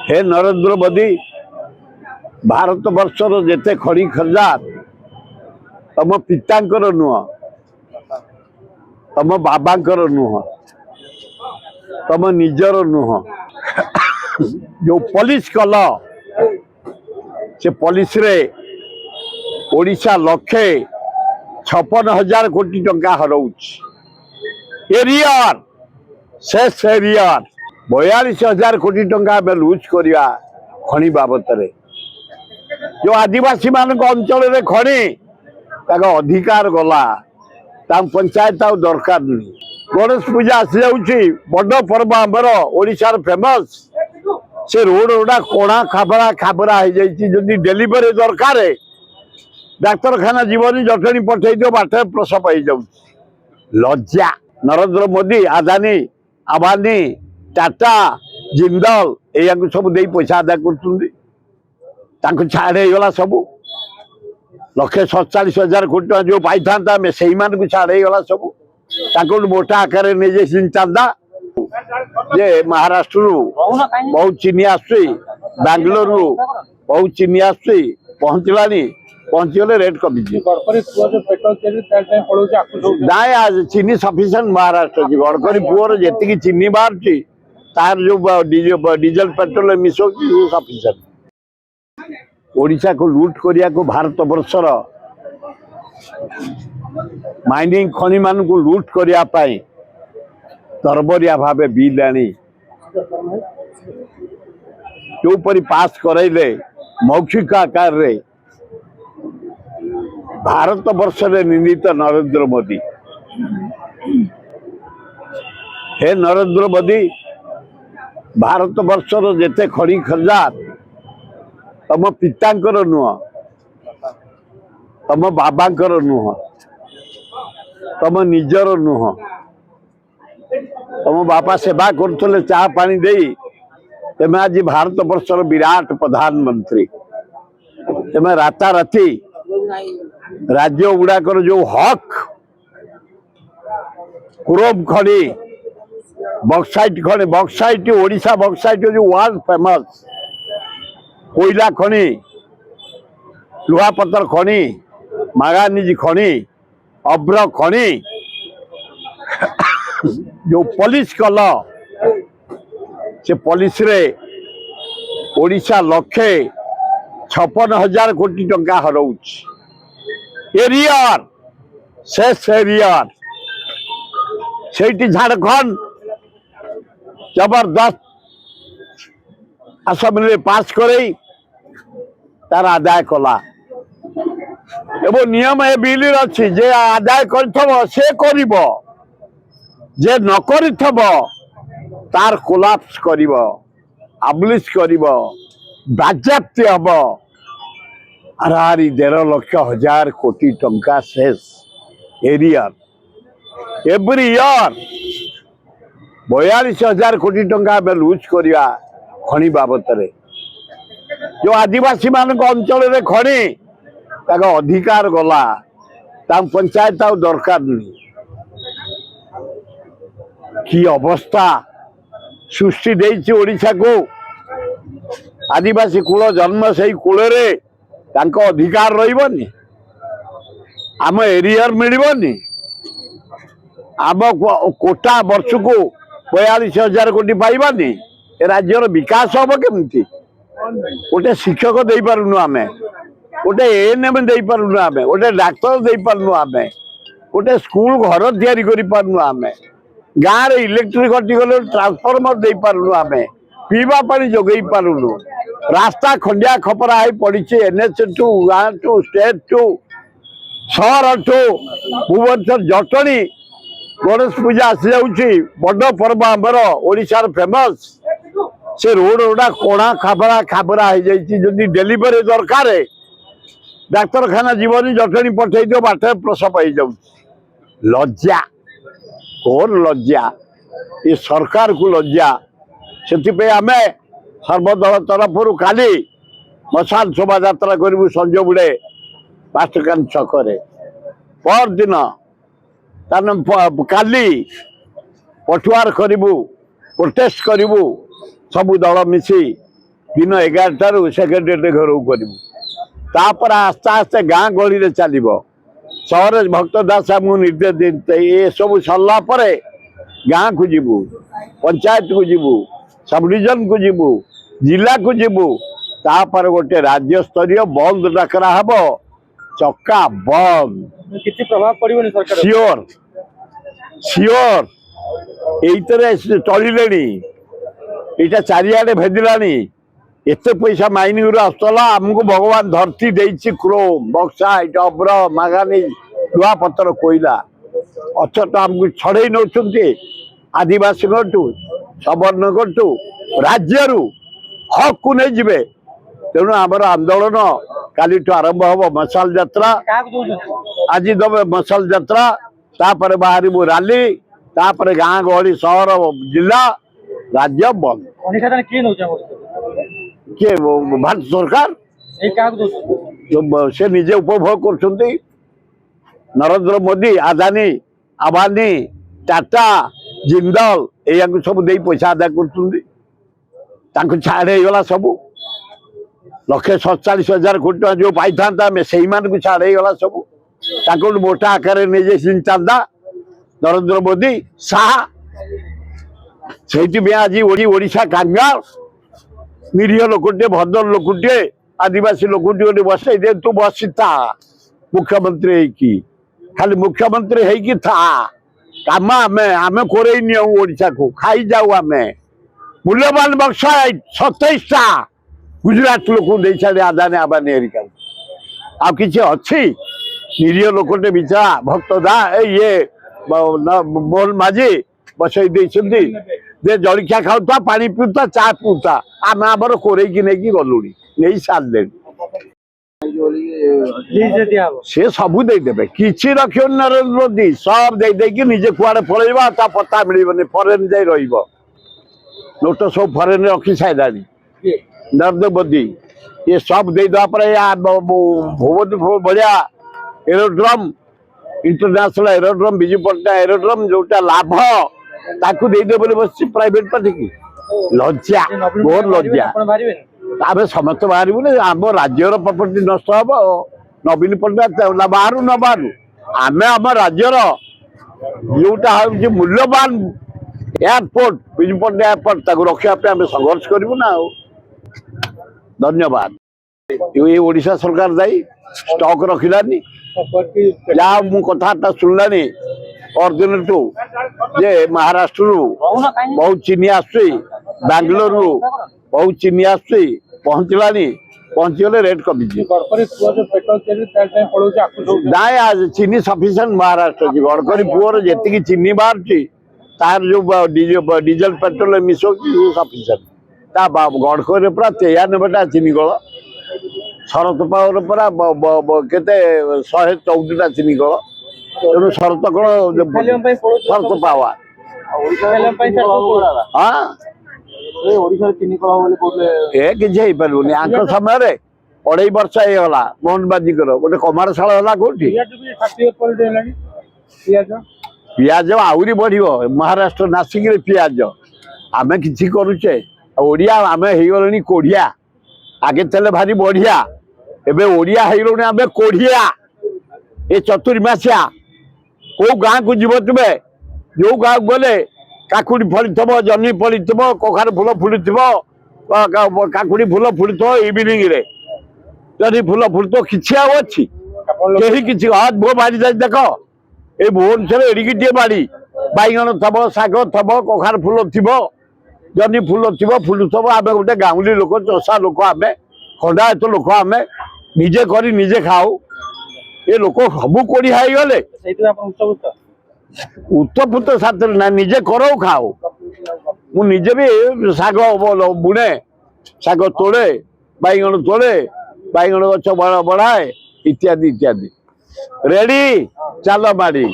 हे नरेंद्र मोदी भारत वर्षर जेते खड़ी खर्जा तम पितांकर नुह तम बाबांकर नुह तम निजर नुह जो पुलिस कल से पुलिस रे ओडिशा लक्षे 56,000 कोटी टंका हरउछ एरियर शेष एरियर 42,000 कोटी टंका लुज करिया खणी बाबत रे जो आदिवासी मान अंचल रे खणी ताका अधिकार गला पंचायत आ दरकार नहीं। गणेश पूजा आसी जाउछि बड़ पर्व आमर ओडिशार फेमस से रोड गुड़ा कोणा खाबरा खाबरा हो जाइछि जदि डेलीवरी दरकार डाक्तरखाना जीवन जटणी पठे दियो बाटे प्रसव हो जाउछि लज्जा। नरेंद्र मोदी आदानी आबानी टाटा जिंदल या सब दे पैसा आदाय कर छाड़ गला सब 147,000 कोटी टका जो पाई था से छाड़ गला सब मोटा आकार नहीं जाए चांदा जे महाराष्ट्र बहुत चीनी आसुई बेंगलोर बहुत चीनी आसुई पहुंचला पहुंचगले रेट कमी ना आज चीनी सफिशिएंट महाराष्ट्र की गड़करी पुअर जी चीनी बाहर तार जो डीजल पेट्रोल मिसो सफिशिएंट ओडिशा को लूट करिया को भारत वर्षर माइनिंग खनि मान को लूट करिया पाई तरबरिया भावे बिल आनी जो परी पास करैले मौखिक आकार रे भारत वर्ष रे निंदित नरेंद्र मोदी हे नरेंद्र मोदी भारत वर्षर जेते खड़ी खर्जा तम पितांकर नुह तम बाबांकर नुह तम निजर नुह तम बापा सेवा करथले चाह पानी देई तेमे आज भारत वर्षर विराट प्रधानमंत्री तेमे राताराती राज्य गुड़ाकर जो हक क्रोम खड़ी बक्साइट ओडिशा बक्साइट जो वर्ल्ड फेमस कोयला खनि लुहापतर खनि मागानिज खनि अभ्र खनि जो पुलिस कल से पुलिस रे ओडिशा लक्षे 56,000 कोटी टंका हरउछ एरियर शेष एरियर से झारखंड जबरदस्त असेंबली पास करे तार आदाय कला एवं नियम ए बिल अच्छी जे आदाय कर से करिब जे न करिथब तार कोलाप्स करिब आबलिश करिब बाज्याप्ति हब आरारी 1.5 लाख कोटी टंका शेष एरियर एवरी ईयर 42,000 कोटी टंका लुज करिया खणी बाबत रे जो आदिवासी मान अंचल रे खणी ताका अधिकार गला पंचायत आ दरकार नहीं कि अवस्था सृष्टि देइछि ओडिशा को आदिवासी कूल जन्म से कूल रे तांको अधिकार रहिबनी आम एरियर मिलबनी आम कोटा वर्ष को 42,000 कोटी पाइबानी ए राज्यर विकास हम केमती गोटे शिक्षक दे पारुनु आमे गोटे एएनएम दे पारुनु आमे गोटे डाक्टर दे पारुनु आमे गोटे स्कूल घर तैयारी करि पारुनु आमे गाँव रे इलेक्ट्रिक कटि गले ट्रांसफार्मर दे पारुनु आमे पीवा पानी जोगई पारुनु रास्ता खंडिया खपरा है पड़ी एनएच टू गाँव टू स्टेट टू शहर टू भुवनेश्वर जटणी गणेश पूजा आसी जाउछि बड़ पर्व आमर ओडिशार फेमस से रोड गुड़ा कोणा खाबरा खाबरा हो जाइछि जदि डेलीवरी दरकार डाक्तरखाना जीवन जटणी पठे दियो बाटे प्रसव हो जाउछि लज्जा कौन लज्जा ये सरकार को लज्जा से आमे सर्वदल तरफ काली मशाल शोभा यात्रा करूँ संज बुड़े पास्टकान छकरे पर दिन काली पटुआर करूँ प्रोटेस्ट करूँ सबू दल मिसी दिन 11 सेक्रेटेरिएट घर करूँ तापर आस्ते आस्ते गाँ गहली चलो सहर भक्त दास आमको निर्देश दे ये सब सरला गाँ को जीवु पंचायत को जीवु सब डिविजन को जीवु जिला को जीवु तापर गोटे राज्य स्तरीय बंद डाकरा हम चक्का बंद किसी प्रभाव पड़े सरकार सियोर सियोर ये चलिले यहाँ चारिआडे भेदिला एत पैसा माइनिंग आसला आमको भगवान धरती देती क्रोम बक्साइट अब्र मागानीज लुहा पत्थर कोईला अचट आमको छड़े नौ आदिवासी सवर्ण राज्य हक को नहीं जीवे तेणु आमर आंदोलन काली आरंभ हम मशाल यात्रा आज दबे मशाल यात्रा तापर बाहर राली तापर गाँ गहली सहर जिला राज्य बंद किए भारत सरकार से निजे उपभोग कर नरेंद्र मोदी आदानी आबानी टाटा जिंदल या सब दे पैसा आदाय कर छाड़ा सब 147,000 कोटी टका जो पाई था से छाड़ा सब मोटा आकार नहीं चांदा नरेंद्र मोदी शाह से आज ओडिशा कांगाल निरीह लोकटे भद्र लोकटे आदिवासी लोकटे बसई दे तू बसी था मुख्यमंत्री खाली मुख्यमंत्री है था काम आम आम कोरे ओडिशा को खाई जाऊ आम मूल्यवान बक्साइट 27टा गुजरात लोक दे छाड़े आदानी आबानी एरिका आ किसी अच्छी निरीह लोकटे बिचारा भक्त दा ये मोहन माझी बसई दे जलिया खाऊता पानी पीता चा पीता आम आमर कोरे नहीं गलु नहीं सारे से सब देदेवे किसी रख नरेंद्र मोदी सब दे निजे कुआड़े पलैबा पता मिलने फरेन जाई नोट सब फरेन रखी सारा नरेंद्र मोदी ये सब देदेवा भुवनेश्वर बढ़िया aerodrome international aerodrome Biju Patnaik aerodrome जोटा लाभ ताकू देदे बोले बस प्राइवेट पार्टी की लज्जा बहुत लज्जा आम समस्त बाहर आम राज्यर प्रॉपर्टी नष्ट हम नवीन पट्टनायक बाहर न बाहर आम आम राज्यर जोटा हूँ मूल्यवान एयरपोर्ट विजु पट्टनायक एयरपोर्ट रखापी आम संघर्ष करूँ ना धन्यवाद ये ओडिशा सरकार दायी स्टॉक रखिलानी जहाँ मु कथा शुणलानी और दिन टू जे महाराष्ट्र बहुत चीनी आंगलोर बहुत चीनी पहुँचलानी पहुँचीगले रेट कमी ना आज चीनी सफिसीयंट महाराष्ट्र की गड़करी पुअर जी चीनी बाहर तार जो डीजेल पेट्रोल मिसो सफिसीयंट गड़करी पूरा 93टा चीनी कल शरत पावर पूरा केते 114टा चीनी कल तेणु शरत कल शरत पावर हाँ ए किसी पारे आंक समय 2.5 वर्ष होगा मोहन बाजीकर गोटे कमारशाला है कौटी पियाज आहरी बढ़ महाराष्ट्र नासिक पियाज आम कि करुचे ओडिया आम हो कोढ़िया आगे थे भारी बढ़िया एबे ओडिया हो आम कोढ़िया ये चतुर्मासिया कौ गाँ को जीव तुमे जो गाँव गले काकुड़ी फली जह्नी फली कखार फूल फुली काकुड़ी फूल फुली इवनिंग रे जह्नी फूल फुली किसी अच्छी कहीं किसी हाथ भो बाड़ी जाए देख ये भुवनेश्वर एड़िकी बाड़ी बैगण थब शाग थब कखार फूल थी जह्नी फूल थी फुलुव आम गोटे गाँवली लोक चषा लोक आम खंडायत लोक आम निजे कर निजे खाऊ ये लोक सब कोढ़िया गले उत्तपुत साथ ना निजे करो खाओ मु निजे भी शाग बुणे शाग तोड़े बैगण गच बढ़ाए इत्यादि इत्यादि रेडी चल माड़ी।